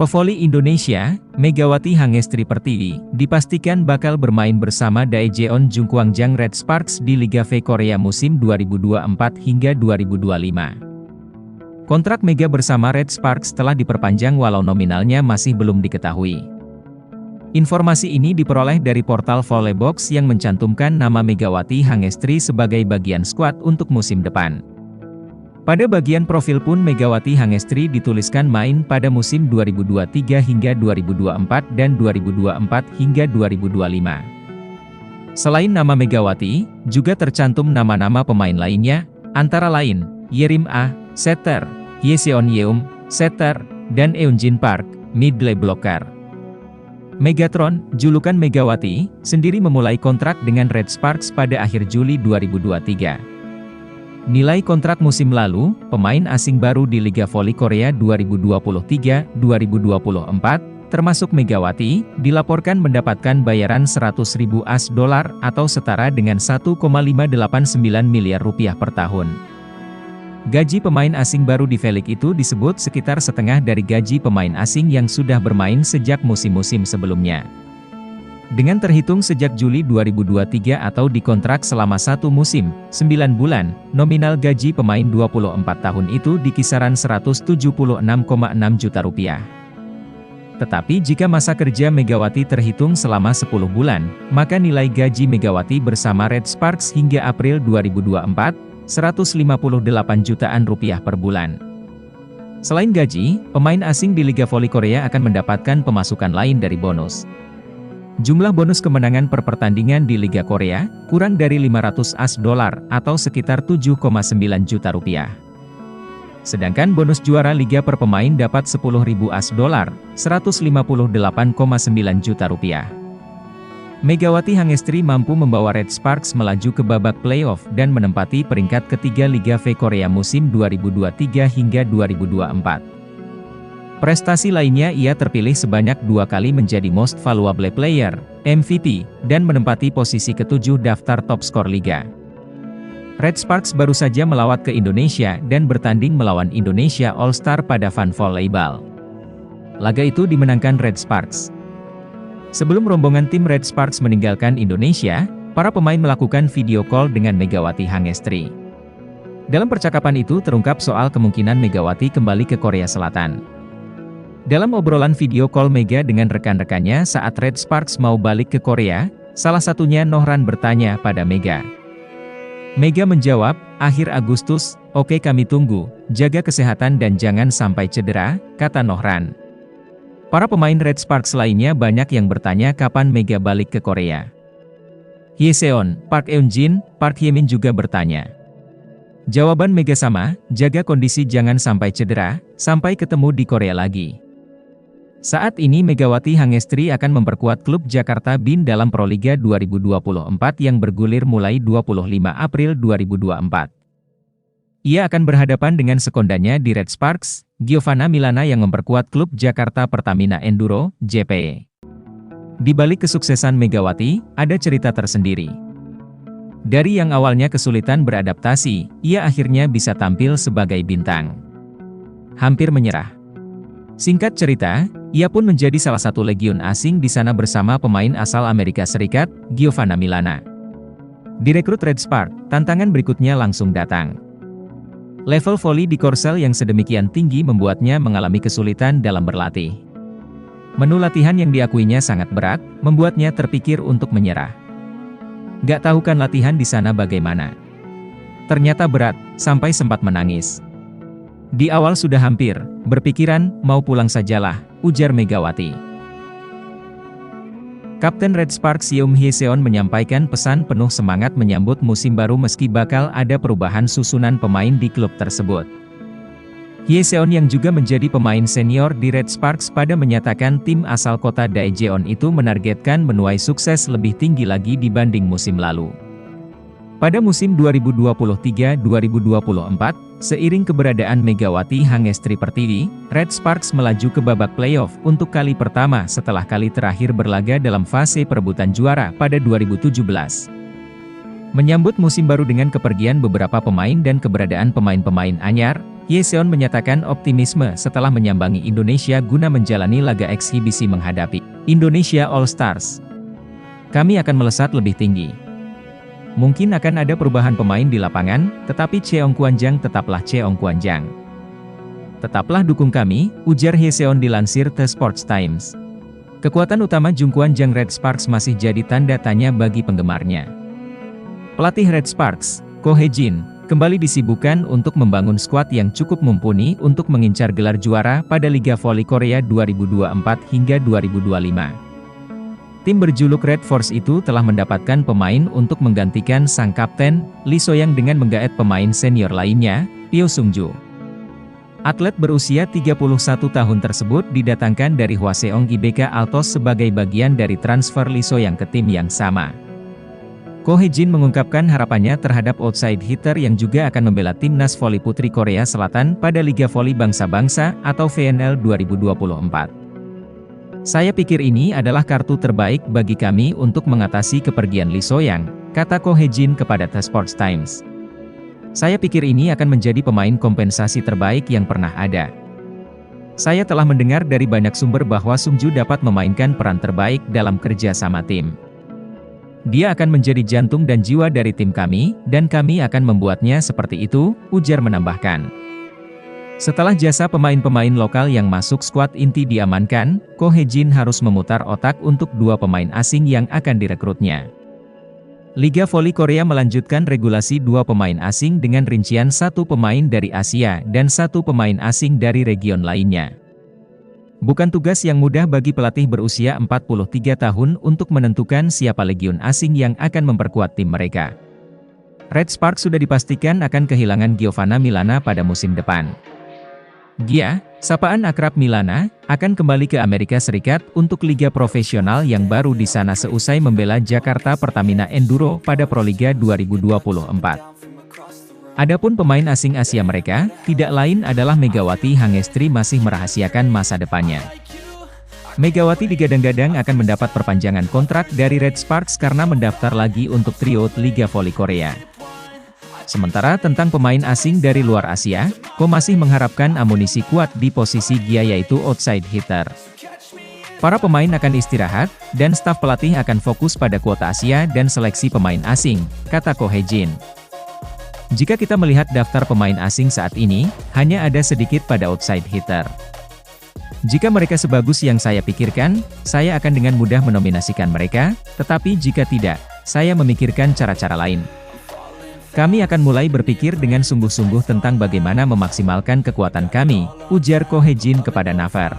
Pevoli Indonesia, Megawati Hangestri Pertiwi, dipastikan bakal bermain bersama Daejeon Jungkwangjang Red Sparks di Liga V Korea musim 2024 hingga 2025. Kontrak Mega bersama Red Sparks telah diperpanjang walau nominalnya masih belum diketahui. Informasi ini diperoleh dari portal Volleybox yang mencantumkan nama Megawati Hangestri sebagai bagian skuad untuk musim depan. Pada bagian profil pun Megawati Hangestri dituliskan main pada musim 2023 hingga 2024 dan 2024 hingga 2025. Selain nama Megawati, juga tercantum nama-nama pemain lainnya, antara lain, Yerim Ah, setter, Hyeseon Yeum, setter, dan Eunjin Park, middle blocker. Megatron, julukan Megawati, sendiri memulai kontrak dengan Red Sparks pada akhir Juli 2023. Nilai kontrak musim lalu, pemain asing baru di Liga Voli Korea 2023-2024, termasuk Megawati, dilaporkan mendapatkan bayaran 100.000 US dollar atau setara dengan 1,589 miliar rupiah per tahun. Gaji pemain asing baru di V-League itu disebut sekitar setengah dari gaji pemain asing yang sudah bermain sejak musim-musim sebelumnya. Dengan terhitung sejak Juli 2023 atau dikontrak selama 1 musim, 9 bulan, nominal gaji pemain 24 tahun itu di kisaran 176,6 juta rupiah. Tetapi jika masa kerja Megawati terhitung selama 10 bulan, maka nilai gaji Megawati bersama Red Sparks hingga April 2024, 158 jutaan rupiah per bulan. Selain gaji, pemain asing di Liga Voli Korea akan mendapatkan pemasukan lain dari bonus. Jumlah bonus kemenangan per pertandingan di Liga Korea, kurang dari 500 US dollar atau sekitar 7,9 juta rupiah. Sedangkan bonus juara Liga per pemain dapat 10.000 US dollar, 158,9 juta rupiah. Megawati Hangestri mampu membawa Red Sparks melaju ke babak playoff dan menempati peringkat ketiga Liga V Korea musim 2023 hingga 2024. Prestasi lainnya ia terpilih sebanyak 2 kali menjadi Most Valuable Player, MVP, dan menempati posisi ke-7 daftar top skor Liga. Red Sparks baru saja melawat ke Indonesia dan bertanding melawan Indonesia All-Star pada Fun Volleyball. Laga itu dimenangkan Red Sparks. Sebelum rombongan tim Red Sparks meninggalkan Indonesia, para pemain melakukan video call dengan Megawati Hangestri. Dalam percakapan itu terungkap soal kemungkinan Megawati kembali ke Korea Selatan. Dalam obrolan video call Mega dengan rekan-rekannya saat Red Sparks mau balik ke Korea, salah satunya Nohran bertanya pada Mega. Mega menjawab, akhir Agustus, oke kami tunggu, jaga kesehatan dan jangan sampai cedera, kata Nohran. Para pemain Red Sparks lainnya banyak yang bertanya kapan Mega balik ke Korea. Hyeseon, Park Eunjin, Park Hyemin juga bertanya. Jawaban Mega sama, jaga kondisi jangan sampai cedera, sampai ketemu di Korea lagi. Saat ini Megawati Hangestri akan memperkuat klub Jakarta BIN dalam Proliga 2024 yang bergulir mulai 25 April 2024. Ia akan berhadapan dengan sekondanya di Red Sparks, Giovanna Milana yang memperkuat klub Jakarta Pertamina Enduro, JP. Di balik kesuksesan Megawati, ada cerita tersendiri. Dari yang awalnya kesulitan beradaptasi, ia akhirnya bisa tampil sebagai bintang. Hampir menyerah. Singkat cerita, ia pun menjadi salah satu legiun asing di sana bersama pemain asal Amerika Serikat, Giovanna Milana. Direkrut Red Sparks, tantangan berikutnya langsung datang. Level voli di Korsel yang sedemikian tinggi membuatnya mengalami kesulitan dalam berlatih. Menu latihan yang diakuinya sangat berat, membuatnya terpikir untuk menyerah. Gak tahu kan latihan di sana bagaimana? Ternyata berat, sampai sempat menangis. Di awal sudah hampir, berpikiran, mau pulang sajalah, ujar Megawati. Kapten Red Sparks Yeum Hyeseon menyampaikan pesan penuh semangat menyambut musim baru meski bakal ada perubahan susunan pemain di klub tersebut. Hyeseon yang juga menjadi pemain senior di Red Sparks pada menyatakan tim asal kota Daejeon itu menargetkan menuai sukses lebih tinggi lagi dibanding musim lalu. Pada musim 2023-2024, seiring keberadaan Megawati Hangestri Pertiwi, Red Sparks melaju ke babak playoff untuk kali pertama setelah kali terakhir berlaga dalam fase perebutan juara pada 2017. Menyambut musim baru dengan kepergian beberapa pemain dan keberadaan pemain-pemain anyar, Yeseon menyatakan optimisme setelah menyambangi Indonesia guna menjalani laga eksibisi menghadapi Indonesia All Stars. Kami akan melesat lebih tinggi. Mungkin akan ada perubahan pemain di lapangan, tetapi Cheong Kwanjang tetaplah Cheong Kwanjang. Tetaplah dukung kami, ujar Yeseon dilansir The Sports Times. Kekuatan utama Jung Kwanjang Red Sparks masih jadi tanda tanya bagi penggemarnya. Pelatih Red Sparks, Ko Hae-jin, kembali disibukkan untuk membangun skuad yang cukup mumpuni untuk mengincar gelar juara pada Liga Voli Korea 2024 hingga 2025. Tim berjuluk Red Force itu telah mendapatkan pemain untuk menggantikan sang kapten, Lee So-young dengan menggaet pemain senior lainnya, Pyo Sung-ju. Atlet berusia 31 tahun tersebut didatangkan dari Hwaseong IBK Altos sebagai bagian dari transfer Lee So-young ke tim yang sama. Ko Hae-jin mengungkapkan harapannya terhadap outside hitter yang juga akan membela timnas voli putri Korea Selatan pada Liga Voli Bangsa-Bangsa atau VNL 2024. Saya pikir ini adalah kartu terbaik bagi kami untuk mengatasi kepergian Lee So-young, kata Ko Hae-jin kepada The Sports Times. Saya pikir ini akan menjadi pemain kompensasi terbaik yang pernah ada. Saya telah mendengar dari banyak sumber bahwa Sung-ju dapat memainkan peran terbaik dalam kerja sama tim. Dia akan menjadi jantung dan jiwa dari tim kami, dan kami akan membuatnya seperti itu, ujar menambahkan. Setelah jasa pemain-pemain lokal yang masuk skuad inti diamankan, Ko Hae-jin harus memutar otak untuk 2 pemain asing yang akan direkrutnya. Liga Voli Korea melanjutkan regulasi 2 pemain asing dengan rincian 1 pemain dari Asia dan 1 pemain asing dari region lainnya. Bukan tugas yang mudah bagi pelatih berusia 43 tahun untuk menentukan siapa legion asing yang akan memperkuat tim mereka. Red Sparks sudah dipastikan akan kehilangan Giovanna Milana pada musim depan. Gia, sapaan akrab Milana, akan kembali ke Amerika Serikat untuk liga profesional yang baru di sana seusai membela Jakarta Pertamina Enduro pada Proliga 2024. Adapun pemain asing Asia mereka, tidak lain adalah Megawati Hangestri masih merahasiakan masa depannya. Megawati digadang-gadang akan mendapat perpanjangan kontrak dari Red Sparks karena mendaftar lagi untuk tryout Liga Voli Korea. Sementara tentang pemain asing dari luar Asia, Ko masih mengharapkan amunisi kuat di posisi Gia yaitu outside hitter. Para pemain akan istirahat, dan staf pelatih akan fokus pada kuota Asia dan seleksi pemain asing, kata Ko Hae-jin. Jika kita melihat daftar pemain asing saat ini, hanya ada sedikit pada outside hitter. Jika mereka sebagus yang saya pikirkan, saya akan dengan mudah menominasikan mereka, tetapi jika tidak, saya memikirkan cara-cara lain. Kami akan mulai berpikir dengan sungguh-sungguh tentang bagaimana memaksimalkan kekuatan kami, ujar Ko Hae-jin kepada Naver.